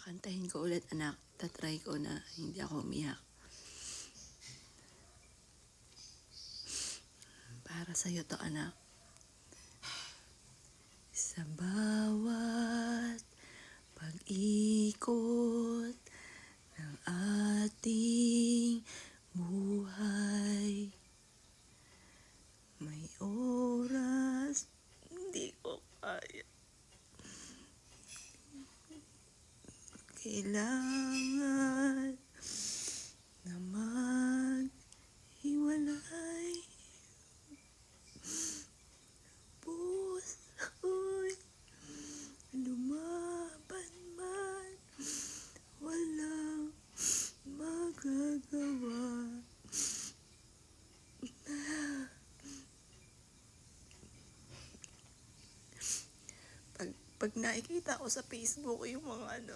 Kakantahin ko ulit, anak. Tatry ko na hindi ako umiyak. Para sa'yo to, anak. Sa bawat pag-ikot ng ating buhay, may oras hindi ko kaya. Kailangan na maghiwalay. Puso'y lumaban man, walang magagawa. Pag nakikita ko sa Facebook yung mga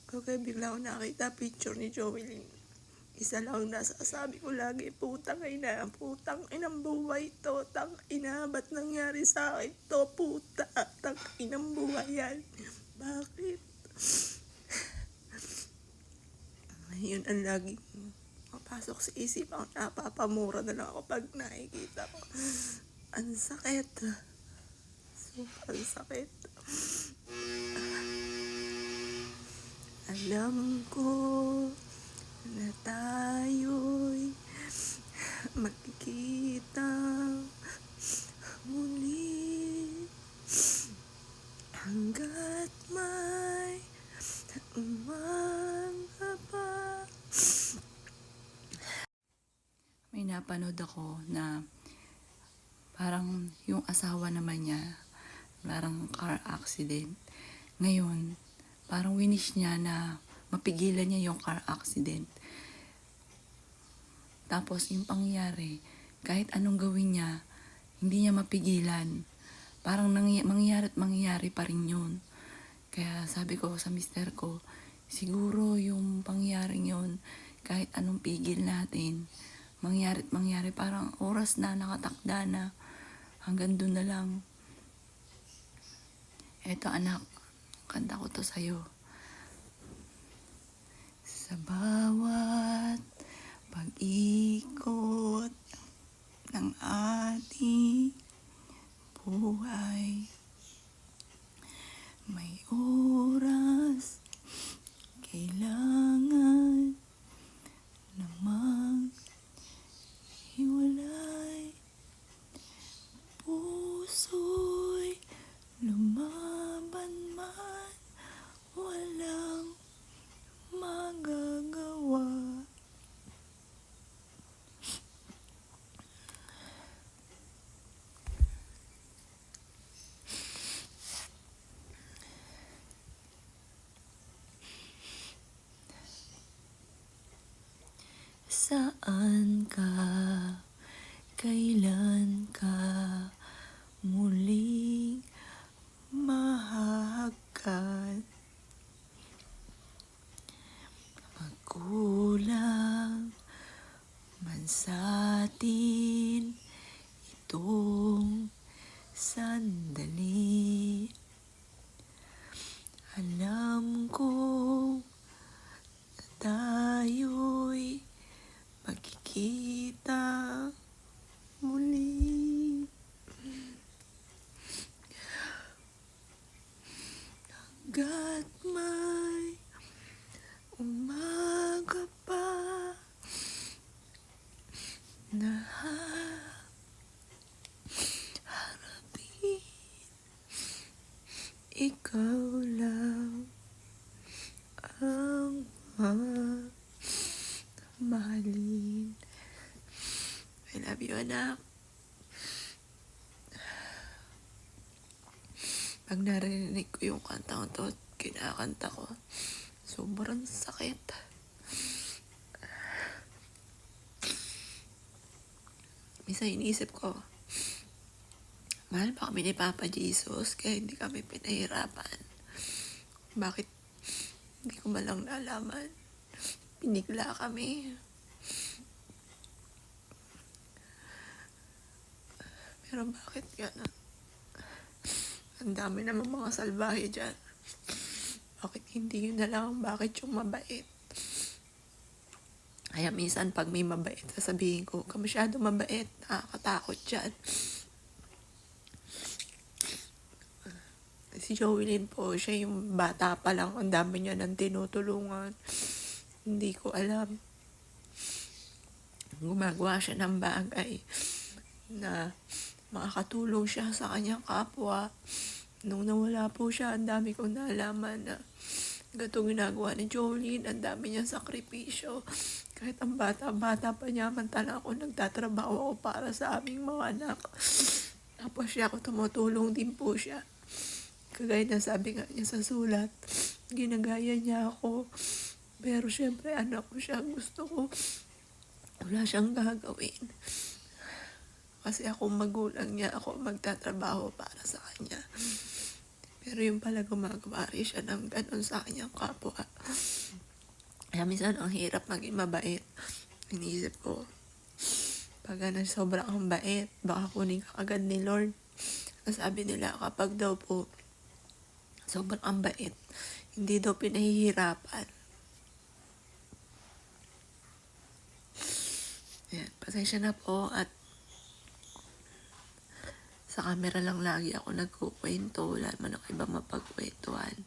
kaya bigla ako nakita picture ni Joelyn. Isa lang nasasabi ko lagi, putang ina ng buhay to, tang ina, ba't nangyari sa akin to, puta, tang inang buhay yan. Bakit? Yun ang laging mapasok sa isip ako, napapamura na lang ako pag nakikita ko. Ang sakit. Sobrang sakit. Alam ko na tayo'y magkikita muli hanggat may umaga pa. May napanood ako na parang yung asawa naman niya parang car accident. Ngayon, parang winish niya na mapigilan niya yung car accident. Tapos yung pangyayari, kahit anong gawin niya, hindi niya mapigilan. Parang mangyayari pa rin yun. Kaya sabi ko sa mister ko, siguro yung pangyayaring yun, kahit anong pigil natin, mangyari, parang oras na, nakatakda na, hanggang doon na lang. Eto anak, kanta ko to sa'yo. Sa bawat pag-ikot ng ating buhay, may oras kailangan na maghiwalay. Puso'y lumaban man, walang magagawa. Saan ka? Kailan ka muling mahagkan? Magkulang man sa'tin itong sandali. Alam ko na tayo'y magkikita muli hanggat may umaga pa na harapin. Ikaw lang ang mahalin. I love you, anak. Pag narinig ko yung kantang to, kinakanta ko, sobrang sakit. Minsan iniisip ko, mahal pa kami ni Papa Jesus, kaya hindi kami pinahirapan. Bakit hindi ko malang nalaman? Pinigla kami. Pero bakit gano'n? Ang dami naman mga salbahe dyan. Bakit Hindi yun na lang bakit yung mabait. Kaya minsan pag may mabait, sasabihin ko, ka masyado mabait, nakakatakot dyan. Si Joelyn po, siya yung bata pa lang, ang dami niya nang tinutulungan. Hindi ko alam. Gumagawa siya ng bagay na makakatulong siya sa kanyang kapwa. Nung nawala po siya, ang dami kong nalaman na gato ginagawa ni Jolene, ang dami niyang sakripisyo. Kahit ang bata-bata pa niya, mantala ako, nagtatrabaho ako para sa aming mga anak. Tapos siya ako, tumutulong din po siya. Kagaya na sabi nga niya sa sulat, ginagaya niya ako. Pero syempre, anak ko siya, gusto ko, wala siyang gagawin. Kasi ako magulang niya, ako magtatrabaho para sa kanya. Pero yung pala gumagawa rin siya ng ganun sa kanyang kapwa. Kaya minsan ang hirap maging mabait. Iniisip ko, pag sobrang ang bait, baka kunin ka agad ni Lord. Sabi nila kapag daw po sobrang ang bait, hindi daw pinahihirapan. Ayan, pasensya na po at sa camera lang lagi ako nagkukwento. Wala man ako ibang mapagkwentuhan.